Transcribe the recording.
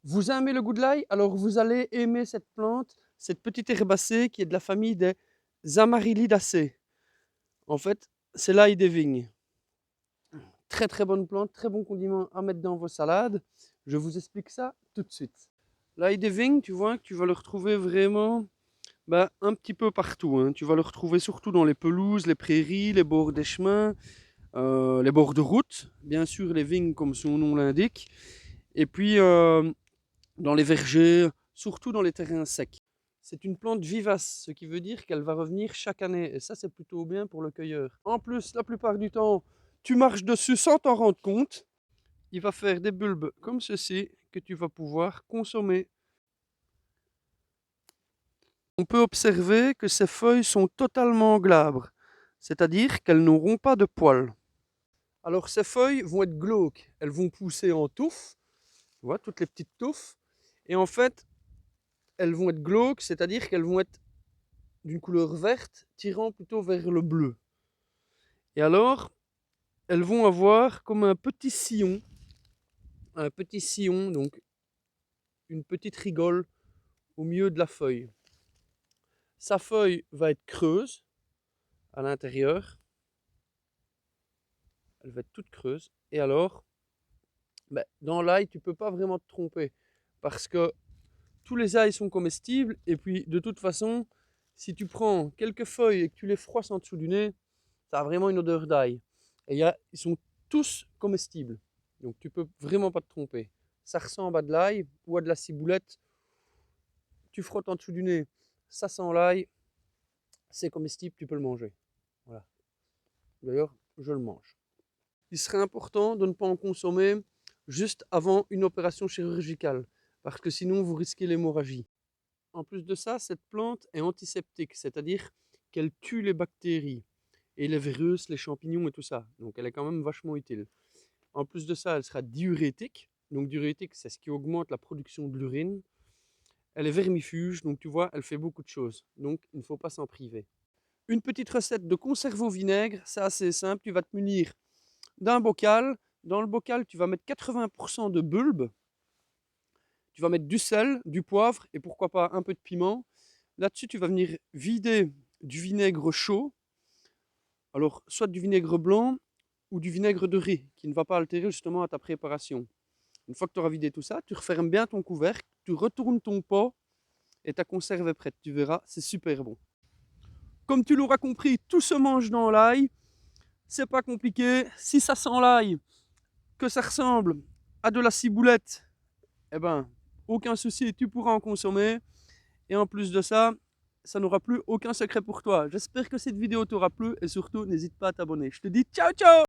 Vous aimez le goût de l'ail? Alors vous allez aimer cette plante, cette petite herbacée qui est de la famille des Amaryllidaceae. En fait, c'est l'ail des vignes. Très très bonne plante, très bon condiment à mettre dans vos salades. Je vous explique ça tout de suite. L'ail des vignes, tu vois, tu vas le retrouver vraiment un petit peu partout, hein. Tu vas le retrouver surtout dans les pelouses, les prairies, les bords des chemins, les bords de route, bien sûr les vignes comme son nom l'indique, et puis dans les vergers, surtout dans les terrains secs. C'est une plante vivace, ce qui veut dire qu'elle va revenir chaque année, et ça c'est plutôt bien pour le cueilleur. En plus, la plupart du temps, tu marches dessus sans t'en rendre compte. Il va faire des bulbes comme ceci que tu vas pouvoir consommer. On peut observer que ces feuilles sont totalement glabres, c'est-à-dire qu'elles n'auront pas de poils. Alors ces feuilles vont être glauques, elles vont pousser en touffes, tu vois, toutes les petites touffes, et en fait, elles vont être glauques, c'est-à-dire qu'elles vont être d'une couleur verte, tirant plutôt vers le bleu. Et alors, elles vont avoir comme un petit sillon, donc une petite rigole au milieu de la feuille. Sa feuille va être creuse à l'intérieur, elle va être toute creuse, et alors, dans l'ail, tu ne peux pas vraiment te tromper, parce que tous les ails sont comestibles, et puis de toute façon, si tu prends quelques feuilles et que tu les froisses en dessous du nez, ça a vraiment une odeur d'ail. Et ils sont tous comestibles, donc tu peux vraiment pas te tromper. Ça ressemble à de l'ail ou à de la ciboulette, tu frottes en dessous du nez, ça sent l'ail, c'est comestible, tu peux le manger. Voilà. D'ailleurs, je le mange. Il serait important de ne pas en consommer juste avant une opération chirurgicale, parce que sinon vous risquez l'hémorragie. En plus de ça, cette plante est antiseptique, c'est-à-dire qu'elle tue les bactéries et les virus, les champignons et tout ça. Donc elle est quand même vachement utile. En plus de ça, elle sera diurétique. Donc diurétique, c'est ce qui augmente la production de l'urine. Elle est vermifuge, donc tu vois, elle fait beaucoup de choses. Donc il ne faut pas s'en priver. Une petite recette de conserve au vinaigre, c'est assez simple. Tu vas te munir d'un bocal. Dans le bocal, tu vas mettre 80% de bulbe. Tu vas mettre du sel, du poivre et pourquoi pas un peu de piment. Là-dessus, tu vas venir vider du vinaigre chaud. Alors, soit du vinaigre blanc ou du vinaigre de riz, qui ne va pas altérer justement à ta préparation. Une fois que tu auras vidé tout ça, tu refermes bien ton couvercle, tu retournes ton pot et ta conserve est prête. Tu verras, c'est super bon. Comme tu l'auras compris, tout se mange dans l'ail. C'est pas compliqué. Si ça sent l'ail, que ça ressemble à de la ciboulette, eh ben, aucun souci, tu pourras en consommer. Et en plus de ça, ça n'aura plus aucun secret pour toi. J'espère que cette vidéo t'aura plu et surtout, n'hésite pas à t'abonner. Je te dis ciao ciao!